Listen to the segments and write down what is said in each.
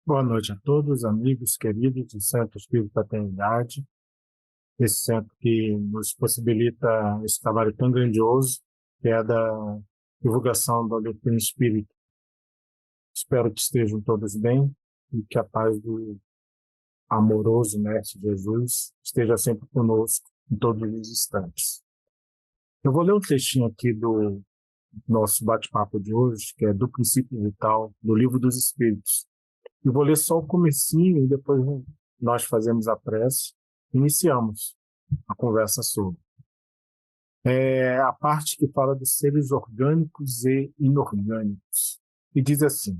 Boa noite a todos, amigos queridos do Centro Espírito Fraternidade, esse centro que nos possibilita esse trabalho tão grandioso, que é da divulgação da doutrina espírita. Espero que estejam todos bem e que a paz do amoroso Mestre Jesus esteja sempre conosco em todos os instantes. Eu vou ler um trechinho aqui do nosso bate-papo de hoje, que é do Princípio Vital, do Livro dos Espíritos. E vou ler só o comecinho e depois nós fazemos a prece e iniciamos a conversa sobre. É a parte que fala dos seres orgânicos e inorgânicos. E diz assim: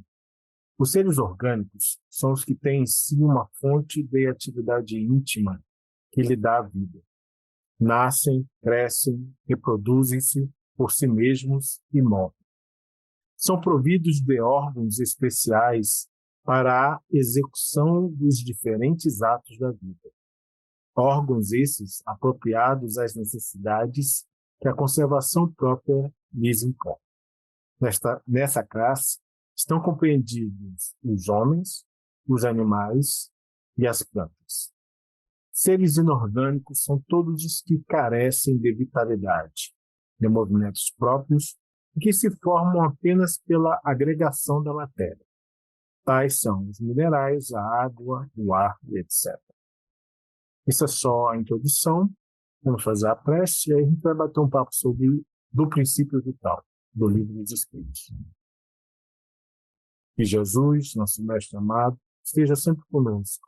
os seres orgânicos são os que têm em si uma fonte de atividade íntima que lhe dá a vida. Nascem, crescem, reproduzem-se por si mesmos e morrem. São providos de órgãos especiais para a execução dos diferentes atos da vida. Órgãos esses apropriados às necessidades que a conservação própria lhes impõe. Nessa classe estão compreendidos os homens, os animais e as plantas. Seres inorgânicos são todos os que carecem de vitalidade, de movimentos próprios e que se formam apenas pela agregação da matéria. Tais são os minerais, a água, o ar, etc. Isso é só a introdução. Vamos fazer a prece e aí a gente vai bater um papo sobre do princípio vital, do Livro dos Espíritos. Que Jesus, nosso Mestre amado, esteja sempre conosco,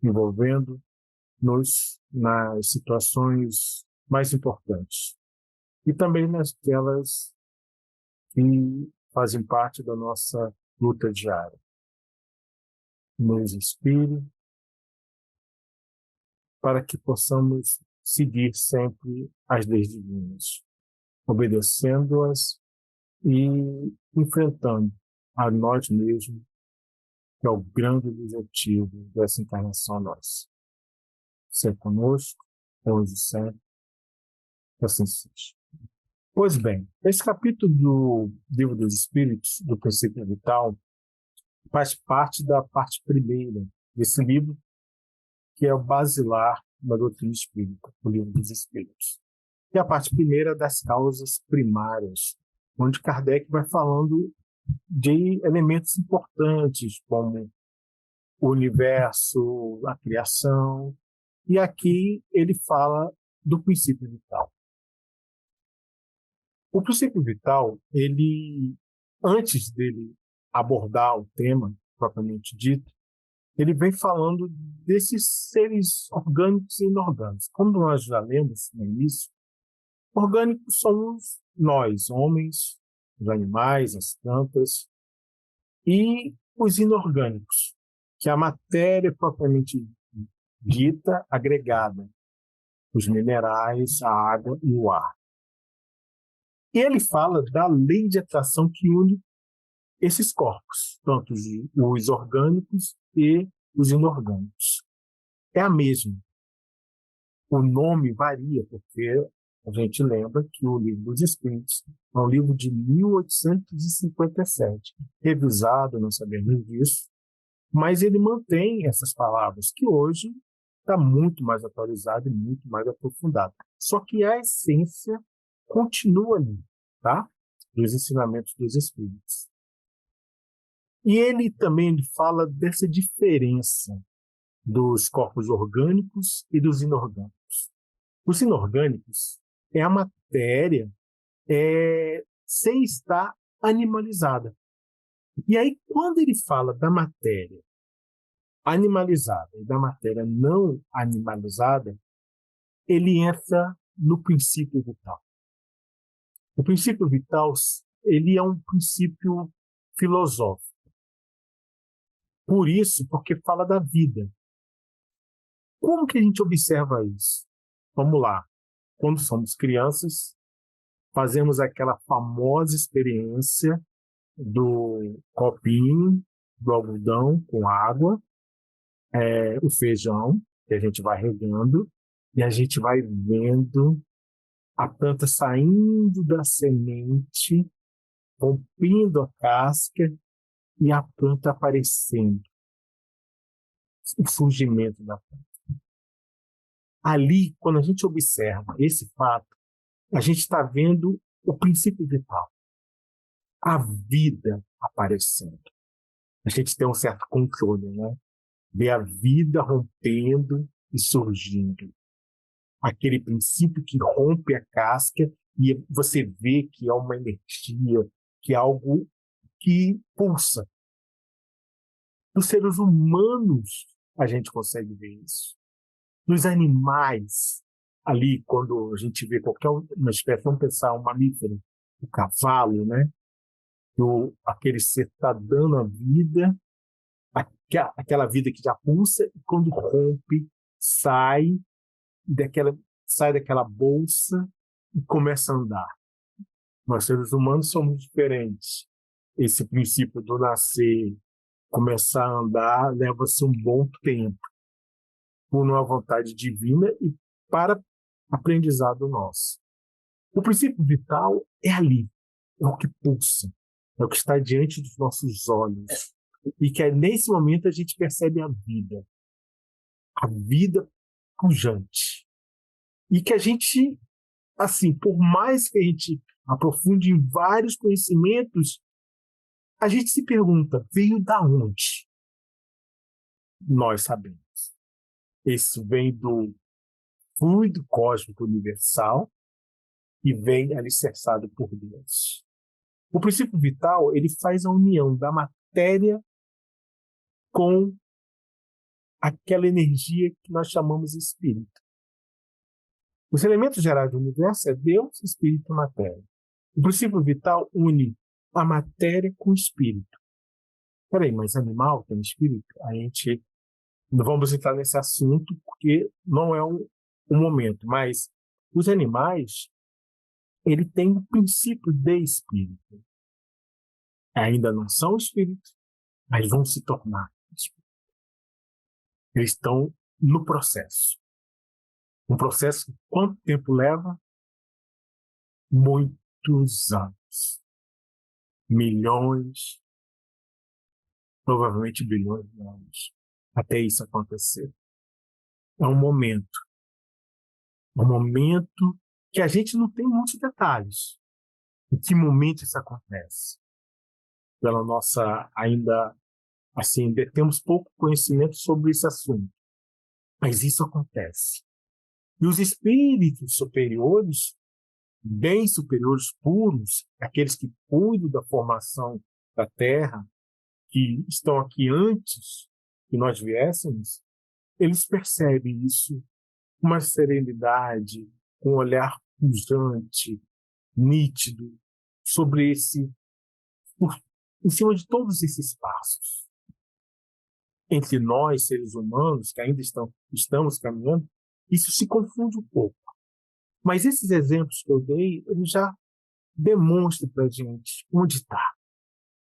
envolvendo-nos nas situações mais importantes e também naquelas que fazem parte da nossa luta diária. Nos inspire para que possamos seguir sempre as leis divinas, obedecendo-as e enfrentando a nós mesmos, que é o grande objetivo dessa encarnação nossa. Ser conosco, hoje e sempre, que assim seja. Pois bem, esse capítulo do Livro dos Espíritos, do Princípio Vital, faz parte da parte primeira desse livro, que é o basilar da doutrina espírita, o Livro dos Espíritos. E a parte primeira das causas primárias, onde Kardec vai falando de elementos importantes, como o universo, a criação, e aqui ele fala do princípio vital. O princípio vital, ele, antes dele abordar o tema propriamente dito, ele vem falando desses seres orgânicos e inorgânicos. Como nós já lemos no início, orgânicos somos nós, homens, os animais, as plantas, e os inorgânicos, que é a matéria propriamente dita, agregada, os minerais, a água e o ar. E ele fala da lei de atração que une esses corpos, tanto os orgânicos e os inorgânicos. É a mesma. O nome varia, porque a gente lembra que o Livro dos Espíritos é um livro de 1857, revisado, não sabemos disso, mas ele mantém essas palavras, que hoje está muito mais atualizado e muito mais aprofundado. Só que a essência continua ali, tá? Dos ensinamentos dos Espíritos. E ele também fala dessa diferença dos corpos orgânicos e dos inorgânicos. Os inorgânicos é a matéria sem estar animalizada. E aí, quando ele fala da matéria animalizada e da matéria não animalizada, ele entra no princípio vital. O princípio vital, ele é um princípio filosófico. Por isso, porque fala da vida. Como que a gente observa isso? Vamos lá. Quando somos crianças, fazemos aquela famosa experiência do copinho, do algodão com água, o feijão, que a gente vai regando, e a gente vai vendo a planta saindo da semente, rompendo a casca e a planta aparecendo. o surgimento da planta. Ali, quando a gente observa esse fato, a gente está vendo o princípio vital, a vida aparecendo. A gente tem um certo controle, né? Ver a vida rompendo e surgindo. Aquele princípio que rompe a casca e você vê que é uma energia, que é algo que pulsa. Nos seres humanos, a gente consegue ver isso. Nos animais, ali, quando a gente vê qualquer uma espécie, vamos pensar um mamífero, o cavalo, né? Aquele ser está dando a vida, aquela vida que já pulsa, e quando rompe, sai daquela, sai daquela bolsa e começa a andar. Nós, seres humanos, somos diferentes. Esse princípio do nascer, começar a andar, leva-se um bom tempo, por uma vontade divina e para aprendizado nosso. O princípio vital é ali, é o que pulsa, é o que está diante dos nossos olhos. E que nesse momento a gente percebe a vida pujante. E que a gente, assim, por mais que a gente aprofunde em vários conhecimentos, a gente se pergunta, veio da onde? Nós sabemos. Esse vem do fluido cósmico universal e vem alicerçado por Deus. O princípio vital, ele faz a união da matéria com aquela energia que nós chamamos de espírito. Os elementos gerais do universo é Deus, espírito e matéria. O princípio vital une a matéria com o espírito. Peraí, mas animal tem espírito? A gente não vamos entrar nesse assunto porque não é um momento, mas os animais, ele tem o princípio de espírito. Ainda não são espíritos, mas vão se tornar espíritos. Eles estão no processo. Um processo que quanto tempo leva? Muitos anos. Milhões, provavelmente bilhões de anos, até isso acontecer. É um momento. Um momento que a gente não tem muitos detalhes. Em que momento isso acontece? Pela nossa, ainda assim, temos pouco conhecimento sobre esse assunto. Mas isso acontece. E os espíritos superiores, bem superiores, puros, aqueles que cuidam da formação da Terra, que estão aqui antes que nós viéssemos, eles percebem isso com uma serenidade, com um olhar pujante, nítido, sobre em cima de todos esses passos. Entre nós, seres humanos, que ainda estamos caminhando, isso se confunde um pouco. Mas esses exemplos que eu dei, eles já demonstram para a gente onde está,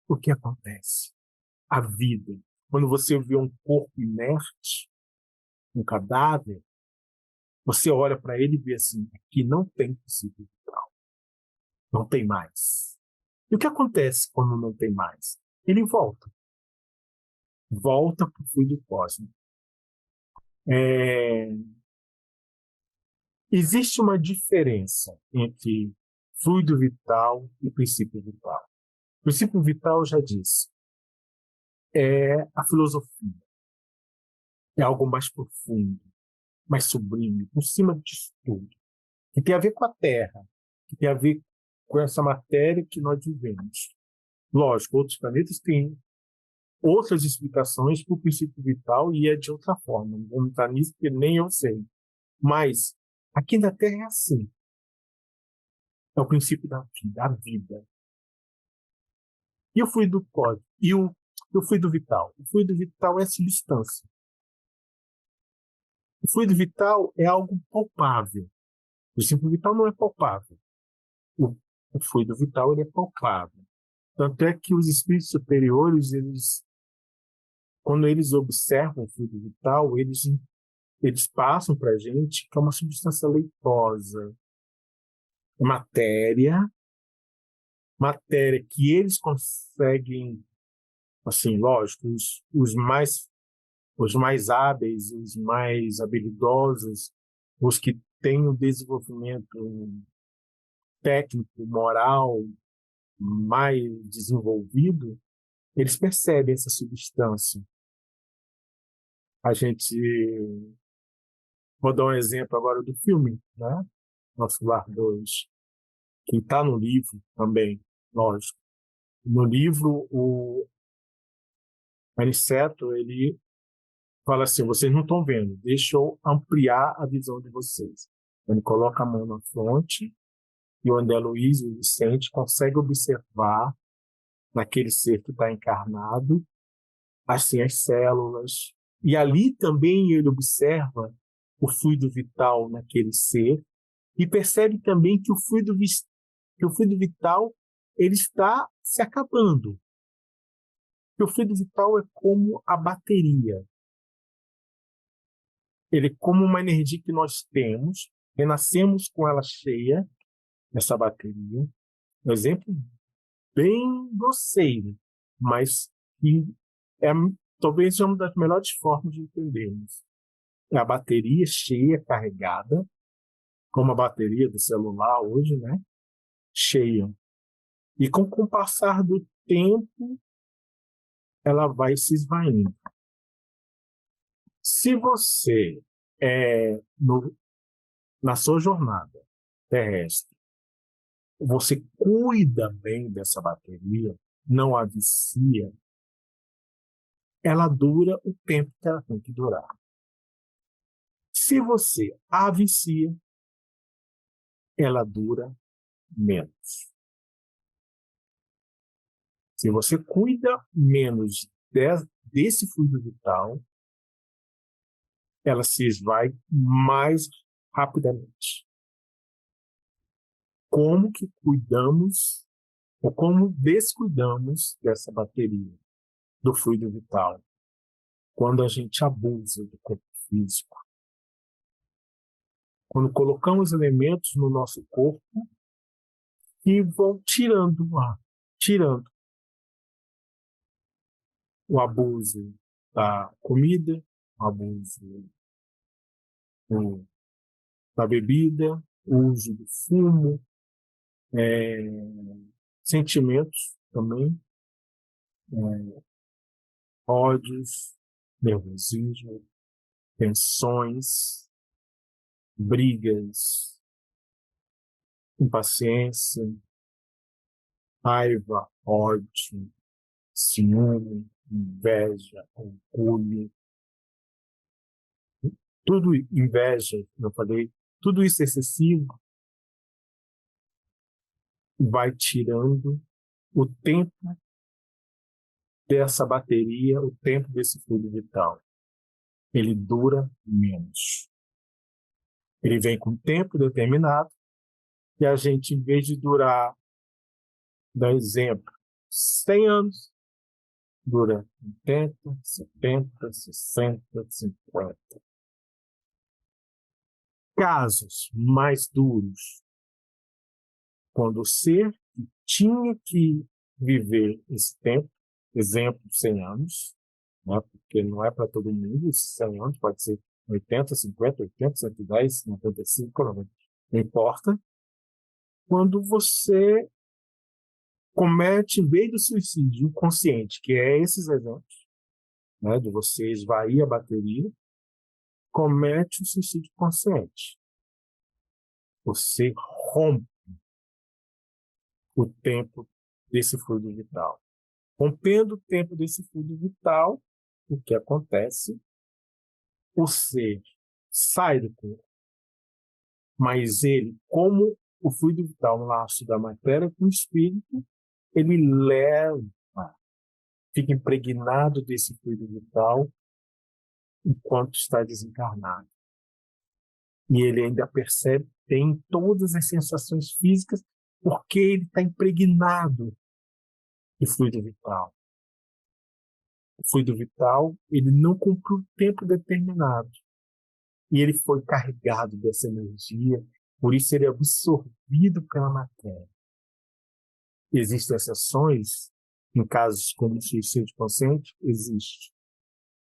o que acontece. A vida. Quando você vê um corpo inerte, um cadáver, você olha para ele e vê assim, aqui não tem princípio vital. Não tem mais. E o que acontece quando não tem mais? Ele volta. Volta para o fluido cósmico. Existe uma diferença entre fluido vital e princípio vital. O princípio vital, eu já disse, é a filosofia. É algo mais profundo, mais sublime, por cima disso tudo. Que tem a ver com a Terra, que tem a ver com essa matéria que nós vivemos. Lógico, outros planetas têm outras explicações para o princípio vital e é de outra forma. Não vamos entrar nisso porque nem eu sei. Mas aqui na Terra é assim. É o princípio da vida, a vida. E o fluido cósmico? E o fluido vital? O fluido vital é substância. O fluido vital é algo palpável. O princípio vital não é palpável. O fluido vital ele é palpável. Tanto é que os espíritos superiores, quando eles observam o fluido vital, eles passam para a gente que é uma substância leitosa, matéria que eles conseguem, assim, lógico, os mais os mais hábeis, os mais habilidosos, os que têm um desenvolvimento técnico, moral mais desenvolvido, eles percebem essa substância. A gente, vou dar um exemplo agora do filme, né? Nosso Lar 2, que está no livro também, lógico. No livro, o Aniceto, ele fala assim, vocês não estão vendo, deixa eu ampliar a visão de vocês. Ele coloca a mão na fronte e o André Luiz e o Vicente conseguem observar naquele ser que está encarnado, assim, as células. E ali também ele observa o fluido vital naquele ser e percebe também que o fluido vital ele está se acabando. Que o fluido vital é como a bateria. Ele é como uma energia que nós temos, renascemos com ela cheia, essa bateria. Um exemplo bem grosseiro, mas que é talvez uma das melhores formas de entendermos. É a bateria cheia, carregada, como a bateria do celular hoje, né? Cheia. E com o passar do tempo, ela vai se esvaindo. Se você na sua jornada terrestre, você cuida bem dessa bateria, não a vicia, ela dura o tempo que ela tem que durar. Se você a vicia, ela dura menos. Se você cuida menos desse fluido vital, ela se esvai mais rapidamente. Como que cuidamos ou como descuidamos dessa bateria, do fluido vital, quando a gente abusa do corpo físico? Quando colocamos elementos no nosso corpo que vão tirando o ar, tirando o abuso da comida, o abuso da bebida, o uso do fumo, sentimentos também, ódios, nervosismo, tensões, brigas, impaciência, raiva, ódio, ciúme, inveja, orgulho, tudo inveja, eu falei, tudo isso excessivo vai tirando o tempo dessa bateria, o tempo desse fluido vital. Ele dura menos. Ele vem com tempo determinado e a gente, em vez de durar, dá exemplo, 100 anos, dura 80, 70, 60, 50. Casos mais duros, quando o ser que tinha que viver esse tempo, exemplo, 100 anos, né? Porque não é para todo mundo, esses 100 anos pode ser 80, 50, 80, 110, 95, não importa. Quando você comete, em vez do suicídio inconsciente, que é esses exemplos, né, de você esvair a bateria, comete o suicídio consciente. Você rompe o tempo desse fluido vital. Rompendo o tempo desse fluido vital, o que acontece? O ser sai do corpo, mas ele, como o fluido vital, um laço da matéria com o espírito, ele leva, fica impregnado desse fluido vital enquanto está desencarnado. E ele ainda percebe, tem todas as sensações físicas, porque ele está impregnado de fluido vital. O fluido vital, ele não cumpriu o tempo determinado. E ele foi carregado dessa energia, por isso ele é absorvido pela matéria. Existem exceções, em casos como o suicídio consciente, existe.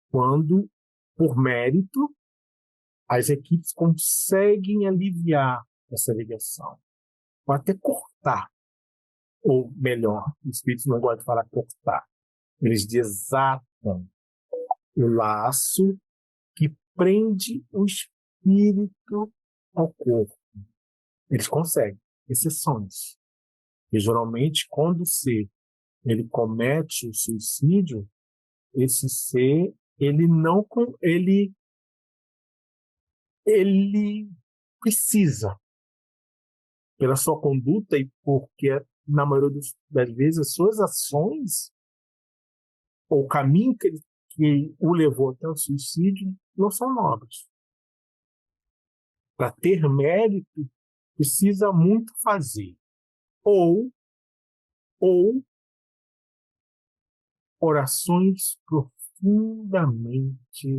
Quando por mérito, as equipes conseguem aliviar essa ligação, ou até cortar, ou melhor, os espíritos não gostam de falar cortar, eles desatam o laço que prende o espírito ao corpo. Eles conseguem, exceções. E geralmente, quando o ser ele comete o suicídio, esse ser ele não ele precisa, pela sua conduta e porque na maioria das vezes as suas ações ou o caminho que o levou até o suicídio não são nobres. Para ter mérito precisa muito fazer ou orações profundamente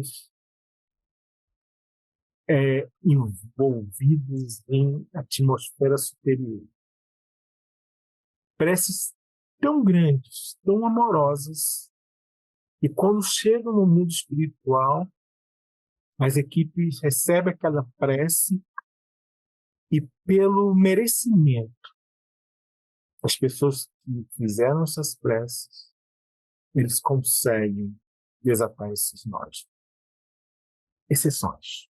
envolvidas em atmosfera superior. Preces tão grandes, tão amorosas, e quando chegam no mundo espiritual, as equipes recebem aquela prece e, pelo merecimento das pessoas que fizeram essas preces, eles conseguem desatar esses nós. Exceções.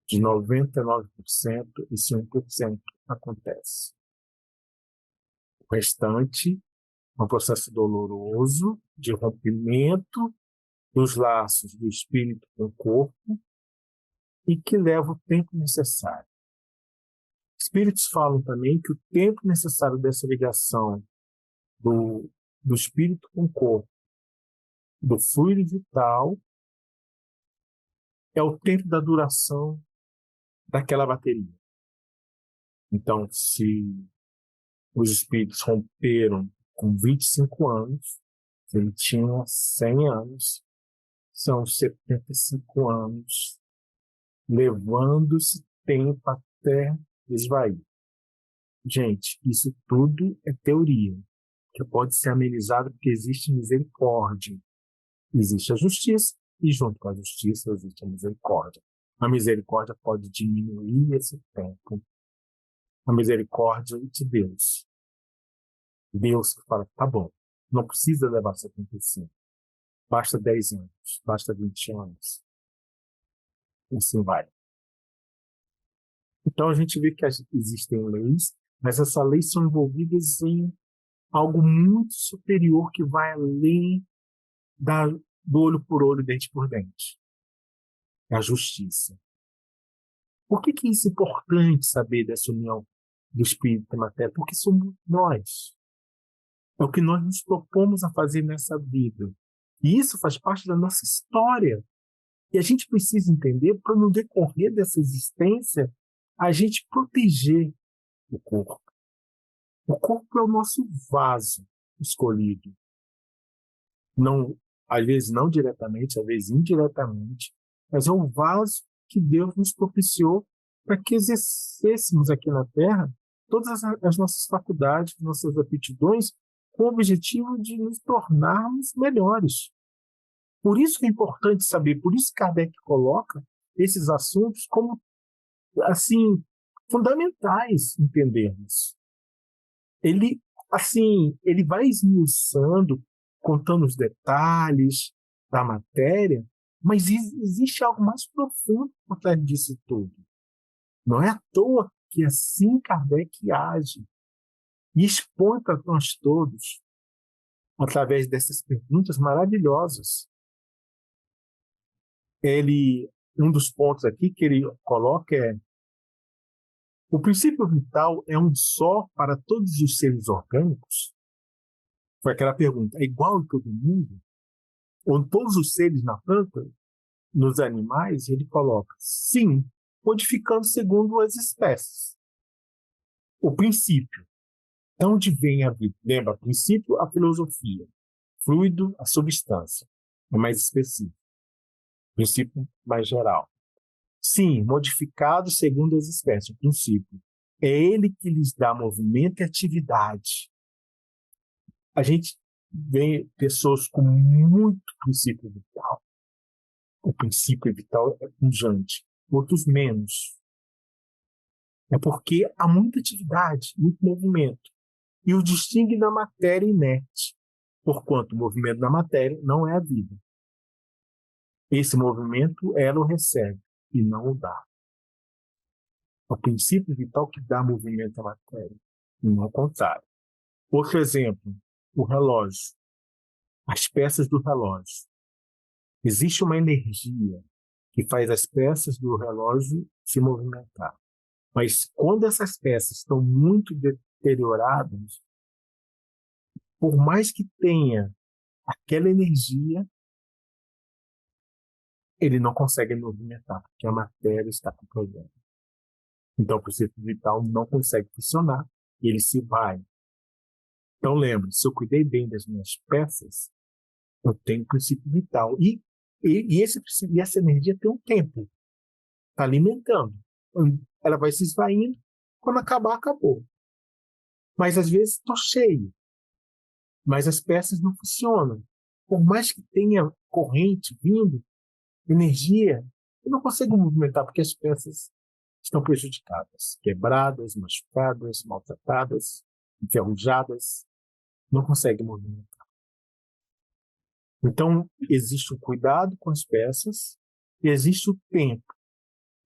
De 99%, esse 1% acontece. O restante é um processo doloroso de rompimento dos laços do espírito com o corpo e que leva o tempo necessário. Espíritos falam também que o tempo necessário dessa ligação do espírito com o corpo, do fluido vital, é o tempo da duração daquela bateria. Então, se os espíritos romperam com 25 anos, se ele tinha 100 anos, são 75 anos, levando esse tempo até esvair. Gente, isso tudo é teoria, que pode ser amenizado porque existe misericórdia. Existe a justiça e junto com a justiça existe a misericórdia. A misericórdia pode diminuir esse tempo. A misericórdia de Deus. Deus que fala, tá bom, não precisa levar 75. Basta 10 anos, basta 20 anos. E assim vai. Então a gente vê que existem leis, mas essas leis são envolvidas em algo muito superior que vai além do olho por olho, dente por dente. É a justiça. Por que isso é importante saber dessa união do espírito e da matéria? Porque somos nós. É o que nós nos propomos a fazer nessa vida. E isso faz parte da nossa história. E a gente precisa entender, para no decorrer dessa existência, a gente proteger o corpo. O corpo é o nosso vaso escolhido. Não, às vezes não diretamente, às vezes indiretamente, mas é o vaso que Deus nos propiciou para que exercêssemos aqui na Terra todas as nossas faculdades, nossas aptidões, com o objetivo de nos tornarmos melhores. Por isso que é importante saber, por isso que Kardec coloca esses assuntos como, assim, fundamentais entendermos. Ele vai esmiuçando, contando os detalhes da matéria, mas existe algo mais profundo por trás disso tudo. Não é à toa que assim Kardec age e expõe para nós todos, através dessas perguntas maravilhosas. Um dos pontos aqui que ele coloca é: o princípio vital é um só para todos os seres orgânicos? Foi aquela pergunta, é igual em todo mundo? Ou todos os seres na planta, nos animais? Ele coloca, sim, modificando segundo as espécies. O princípio. De onde vem a vida? Lembra, princípio, a filosofia. Fluido, a substância. É mais específico. Princípio mais geral. Sim, modificado segundo as espécies. O princípio. É ele que lhes dá movimento e atividade. A gente vê pessoas com muito princípio vital, o princípio vital é pujante, outros menos. É porque há muita atividade, muito movimento, e o distingue da matéria inerte, porquanto o movimento da matéria não é a vida. Esse movimento ela o recebe e não o dá. É o princípio vital que dá movimento à matéria, e não ao contrário. Outro exemplo, o relógio, as peças do relógio. Existe uma energia que faz as peças do relógio se movimentar. Mas quando essas peças estão muito deterioradas, por mais que tenha aquela energia, ele não consegue movimentar, porque a matéria está com problema. Então, o princípio vital não consegue funcionar e ele se vai. Então, lembre, se eu cuidei bem das minhas peças, eu tenho princípio vital. E essa energia tem um tempo, está alimentando. Ela vai se esvaindo, quando acabar, acabou. Mas às vezes estou cheio, mas as peças não funcionam. Por mais que tenha corrente vindo, energia, eu não consigo movimentar porque as peças estão prejudicadas, quebradas, machucadas, maltratadas, enferrujadas, não consegue movimentar. Então, existe o cuidado com as peças e existe o tempo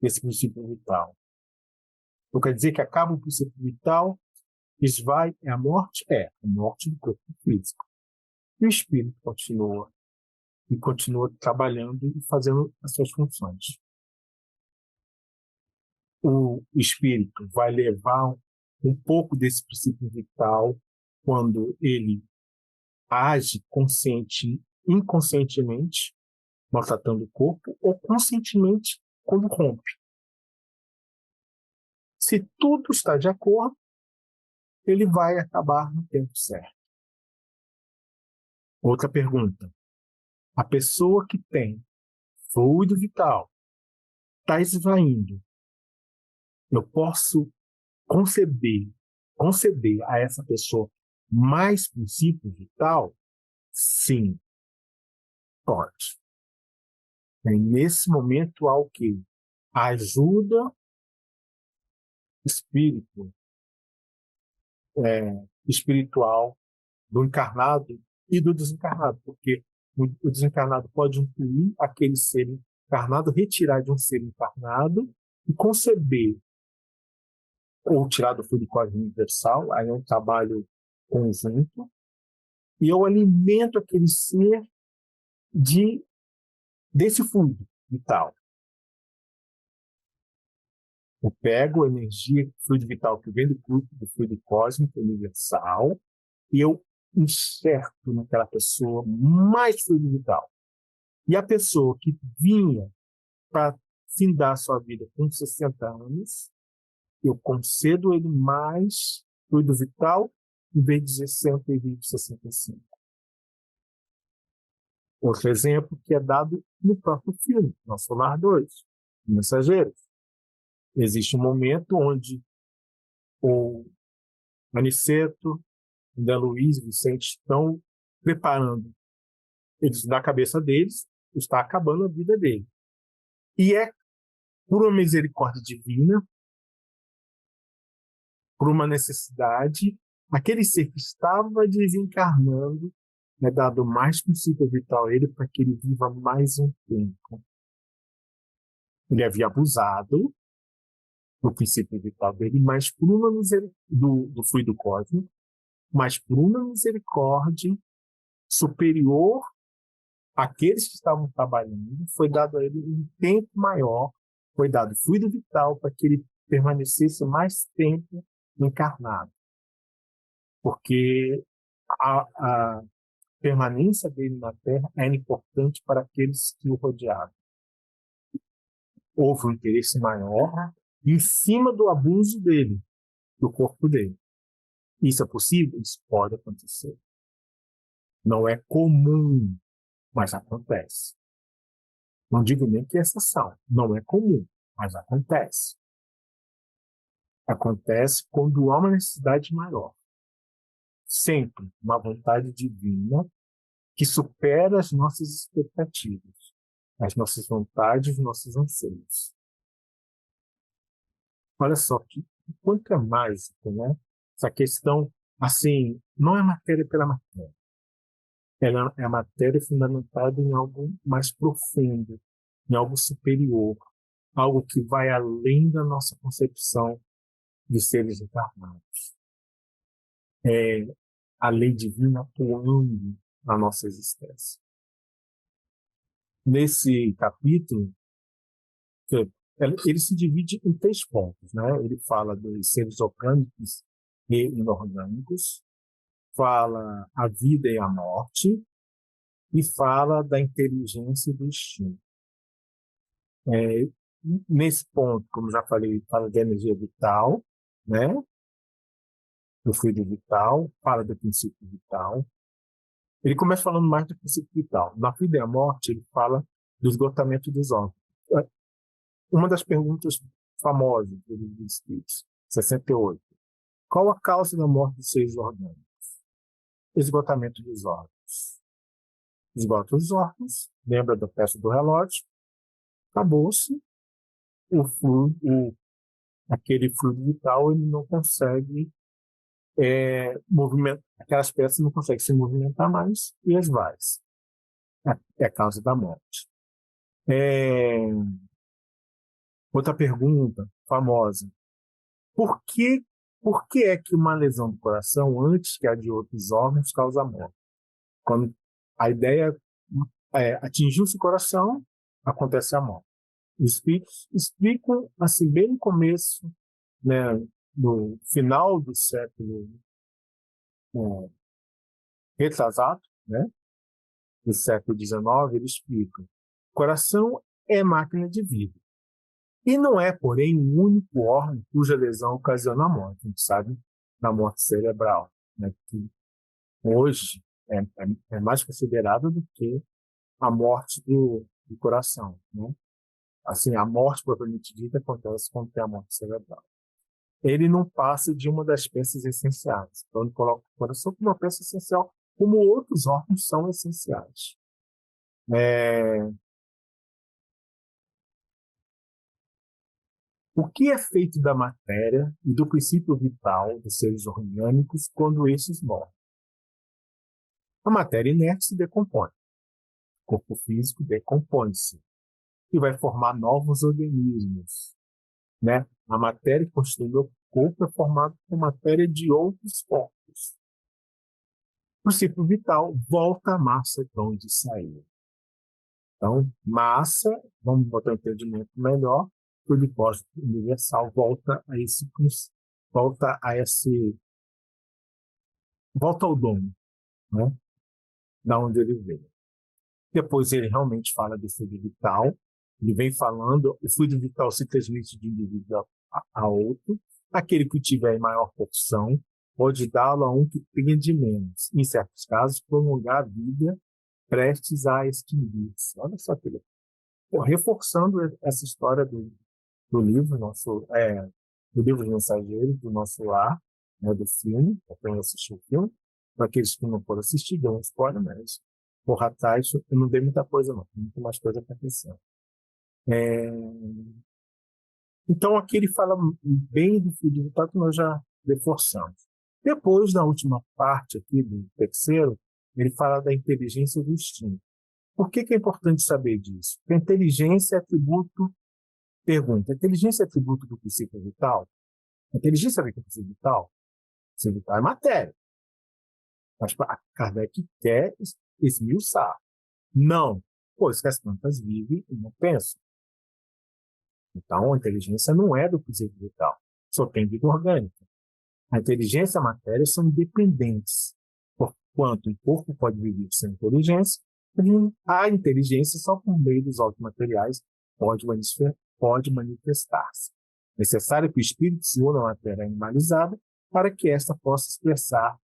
desse princípio vital. Não quer dizer que acaba o princípio vital, esvai, é a morte? É, a morte do corpo físico. E o espírito continua trabalhando e fazendo as suas funções. O espírito vai levar um pouco desse princípio vital quando ele age inconscientemente, maltratando o corpo, ou conscientemente, quando rompe. Se tudo está de acordo, ele vai acabar no tempo certo. Outra pergunta. A pessoa que tem fluido vital está esvaindo. Eu posso conceder a essa pessoa mais princípio vital? Sim, pode. E nesse momento há o quê? A ajuda espiritual do encarnado e do desencarnado, porque o desencarnado pode incluir aquele ser encarnado, retirar de um ser encarnado e conceber, ou tirar do fluido cósmico universal, aí é um trabalho conjunto, e eu alimento aquele ser desse fluido vital. Eu pego a energia, fluido vital que vem do fluido cósmico universal, e eu enxerto naquela pessoa mais fluido vital. E a pessoa que vinha para findar sua vida com 60 anos, eu concedo ele mais fluido vital em vez de 60 e 20, 65. Outro exemplo que é dado no próprio filme, Nosso Lar 2, Mensageiros. Existe um momento onde o Aniceto, André Luiz e Vicente estão preparando. Eles, na cabeça deles, está acabando a vida dele. E é por uma misericórdia divina, por uma necessidade, aquele ser que estava desencarnando é dado mais princípio vital a ele para que ele viva mais um tempo. Ele havia abusado do princípio vital dele, mas por uma do fluido cósmico, mas por uma misericórdia superior àqueles que estavam trabalhando, foi dado a ele um tempo maior, foi dado fluido vital para que ele permanecesse mais tempo encarnado. Porque a permanência dele na Terra era importante para aqueles que o rodeavam. Houve um interesse maior em cima do abuso dele, do corpo dele. Isso é possível? Isso pode acontecer. Não é comum, mas acontece. Não digo nem que é exceção. Não é comum, mas acontece. Acontece quando há uma necessidade maior. Sempre uma vontade divina que supera as nossas expectativas. as nossas vontades, os nossos anseios. Olha só que quanto é mágico, né? Essa questão, assim, não é matéria pela matéria. Ela é a matéria fundamentada em algo mais profundo, em algo superior, algo que vai além da nossa concepção de seres encarnados. É a lei divina atuando na nossa existência. Nesse capítulo, ele se divide em 3 pontos, né? Ele fala dos seres orgânicos e inorgânicos, fala a vida e a morte e fala da inteligência e do instinto. Nesse ponto, como já falei, fala da energia vital, né? Do fluido vital, fala do princípio vital. Ele começa falando mais do princípio vital. Na vida e a morte, ele fala do esgotamento dos órgãos. Uma das perguntas famosas do livro dos Espíritos, 68. Qual a causa da morte dos seres orgânicos? Esgotamento dos órgãos. Esgota os órgãos, lembra da peça do relógio, acabou-se, aquele fluido vital ele não consegue movimentar, aquelas peças não conseguem se movimentar mais e esvai. É a causa da morte. Outra pergunta famosa. Por que é que uma lesão do coração, antes que a de outros órgãos, causa morte? Quando a ideia atingiu-se o coração, acontece a morte. Os espíritos explicam, assim, bem no começo, né, no final do século retrasado, né, do século XIX, eles explicam. O coração é máquina de vida. E não é, porém, o único órgão cuja lesão ocasiona a morte. A gente sabe da morte cerebral, né, que hoje é mais considerada do que a morte do coração, né? Assim, a morte propriamente dita acontece quando tem a morte cerebral. Ele não passa de uma das peças essenciais. Então, ele coloca o coração como uma peça essencial, como outros órgãos são essenciais. O que é feito da matéria e do princípio vital dos seres orgânicos quando esses morrem? A matéria inerte se decompõe. O corpo físico decompõe-se e vai formar novos organismos, né? A matéria que constitui o corpo é formada por matéria de outros corpos. O princípio vital volta à massa de onde saiu. Então, massa, vamos botar um entendimento melhor, o depósito universal volta ao dono, né? Da onde ele veio. Depois ele realmente fala do fluido vital, ele vem falando, o fluido vital se transmite de indivíduo a outro, aquele que tiver em maior porção pode dá-lo a um que tenha de menos, em certos casos, prolongar a vida prestes a extinguir-se. Olha só que legal. Reforçando essa história do livro, do livro de Mensageiros, do nosso lar, né, do filme, para quem assistiu o filme, para aqueles que não foram assistir, deu um spoiler, mas porra atrás, eu não dei muita coisa, não, tem muito mais coisa acontecendo. Então, aqui ele fala bem do fluido vital que nós já reforçamos. Depois, na última parte aqui do terceiro, ele fala da inteligência e do instinto. Por que é importante saber disso? Porque a inteligência é atributo. Pergunta: a inteligência é atributo do princípio vital? A inteligência é do princípio vital? O princípio vital é matéria. Mas a Kardec quer esmiuçar. Não, pois que as plantas vivem e não pensam. Então, a inteligência não é do princípio vital, só tem vida orgânica. A inteligência e a matéria são independentes, porquanto o corpo pode viver sem inteligência, a inteligência só por meio dos autos materiais pode manifestar-se. Necessário que o espírito se una à matéria animalizada para que esta possa expressar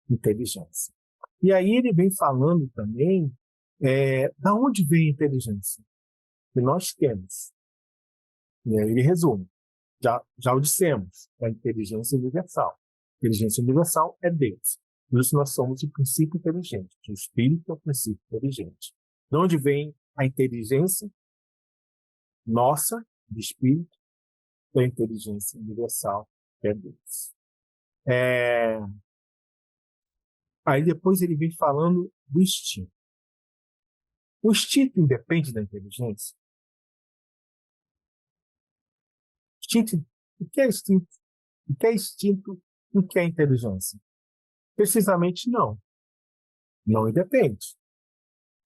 inteligência. E aí ele vem falando também da onde vem a inteligência que nós temos. E aí ele resume. Já o dissemos, a inteligência universal. A inteligência universal é Deus. Por isso nós somos o princípio inteligente. O espírito é o princípio inteligente. De onde vem a inteligência nossa, de espírito, da inteligência universal, que é Deus. Aí depois ele vem falando do instinto. O instinto independe da inteligência? Instinto, o que é instinto? O que é instinto? O que é inteligência? Precisamente não. Não independe.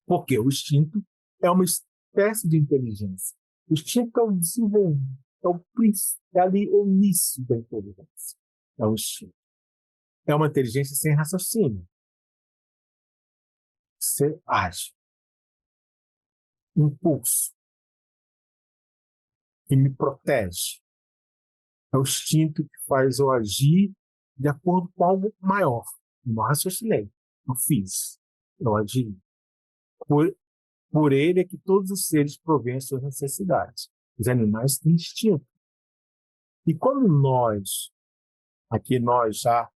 Porque o instinto é uma espécie de inteligência. O instinto é o desenvolvimento, é ali o início da inteligência. É o instinto. É uma inteligência sem raciocínio. Você age. Impulso. Que me protege. É o instinto que faz eu agir de acordo com algo maior. Eu não raciocinei. Eu fiz. Eu agi. Por ele é que todos os seres provêm as suas necessidades. Os animais têm instinto. E quando nós já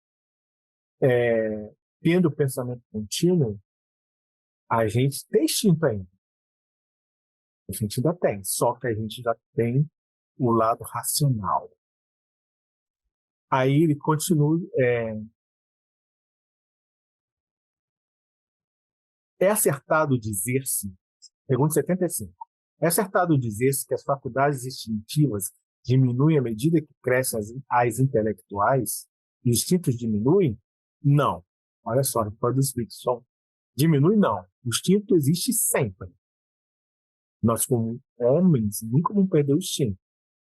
tendo o pensamento contínuo, a gente tem instinto ainda. A gente ainda tem, só que a gente já tem o lado racional. Aí ele continua, é acertado dizer-se, pergunta 75, é acertado dizer-se que as faculdades instintivas diminuem à medida que crescem as intelectuais e os instintos diminuem? Não. Olha só, a resposta do Espírito só diminui não. O instinto existe sempre. Nós, como homens, nunca vamos perder o instinto.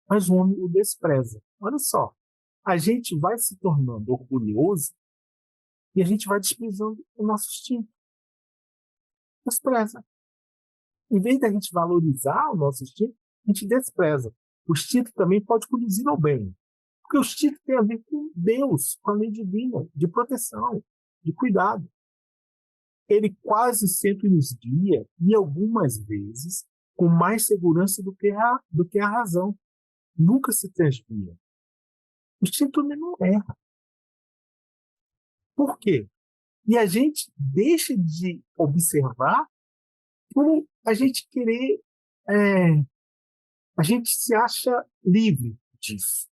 Mas o homem o despreza. Olha só, a gente vai se tornando orgulhoso e a gente vai desprezando o nosso instinto. Despreza. Em vez da gente valorizar o nosso instinto, a gente despreza. O instinto também pode conduzir ao bem. Porque o instinto tem a ver com Deus, com a lei divina, de proteção, de cuidado. Ele quase sempre nos guia, e algumas vezes, com mais segurança do que a razão. Nunca se transvia. O instinto não erra. Por quê? E a gente deixa de observar por a gente querer. A gente se acha livre disso.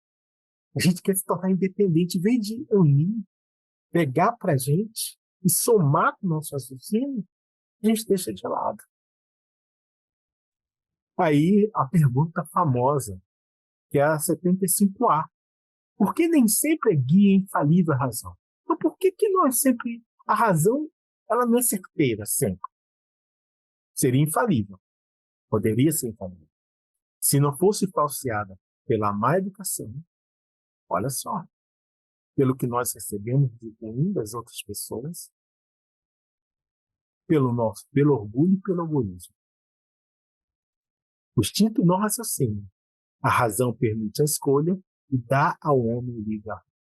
A gente quer se tornar independente. Em vez de unir, pegar para a gente e somar com o nosso raciocínio, a gente deixa de lado. Aí a pergunta famosa, que é a 75A. Por que nem sempre é guia infalível a razão? Então, por que nós sempre... A razão, ela não é certeira sempre. Seria infalível. Poderia ser infalível. Se não fosse falseada pela má educação, olha só, pelo que nós recebemos de ruim das outras pessoas, pelo orgulho e pelo egoísmo. O instinto não raciocina. A razão permite a escolha e dá ao homem o livre-arbítrio.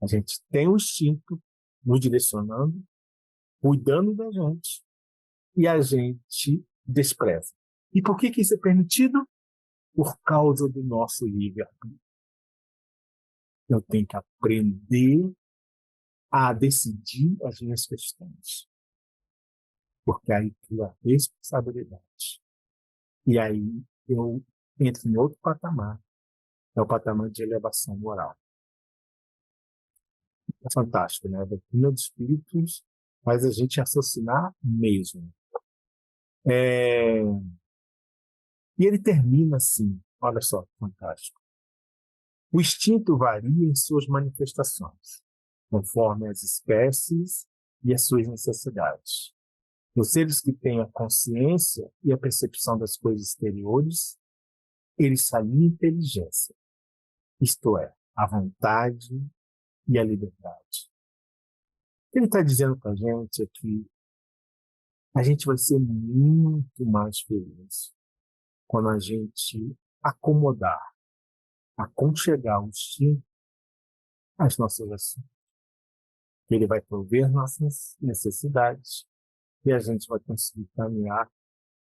A gente tem o instinto nos direcionando, cuidando da gente, e a gente despreza. E por que isso é permitido? Por causa do nosso livre-arbítrio. Eu tenho que aprender a decidir as minhas questões. Porque aí cria a responsabilidade. E aí eu entro em outro patamar. É o patamar de elevação moral. É fantástico, né? A doutrina dos espíritos faz a gente raciocinar mesmo. E ele termina assim, olha só, fantástico. O instinto varia em suas manifestações, conforme as espécies e as suas necessidades. Nos seres que têm a consciência e a percepção das coisas exteriores, eles aliam inteligência, isto é, a vontade e a liberdade. O que ele está dizendo para a gente é que a gente vai ser muito mais feliz quando a gente acomodar, aconchegar o instinto às nossas ações. Ele vai prover nossas necessidades e a gente vai conseguir caminhar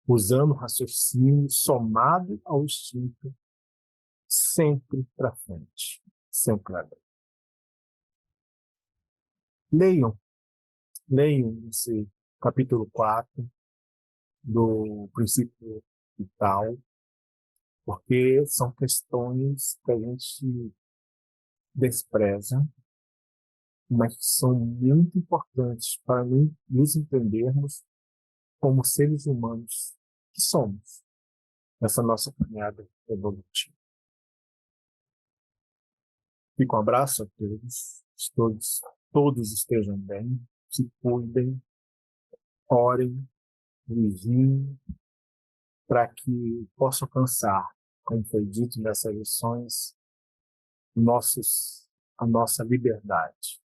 usando o raciocínio somado ao instinto sempre para frente, sempre além. Leiam esse capítulo 4, do princípio vital, porque são questões que a gente despreza, mas que são muito importantes para nos entendermos como seres humanos que somos nessa nossa caminhada evolutiva. Fica um abraço a todos estejam bem, se cuidem, orem, vigiem, para que possam alcançar, como foi dito nessas lições, a nossa liberdade,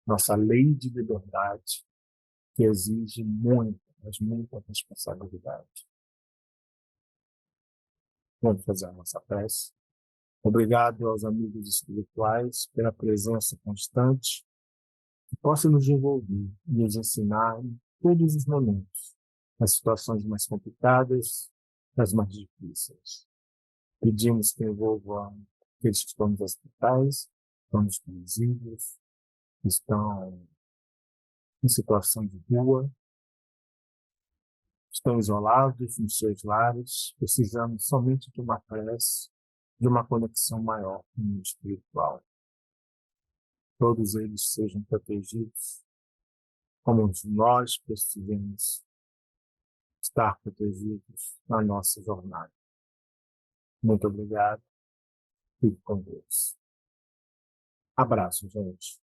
nossa lei de liberdade, que exige muita, mas muita responsabilidade. Vamos fazer a nossa prece. Obrigado aos amigos espirituais pela presença constante, que possa nos envolver e nos ensinar em todos os momentos, nas situações mais complicadas, nas mais difíceis. Pedimos que envolvam aqueles que estão nos hospitais, estão nos presídios, que estão em situação de rua, estão isolados nos seus lares, precisando somente de uma prece, de uma conexão maior com o mundo espiritual. Todos eles sejam protegidos, como nós precisamos estar protegidos na nossa jornada. Muito obrigado. Fique com Deus. Abraço, gente.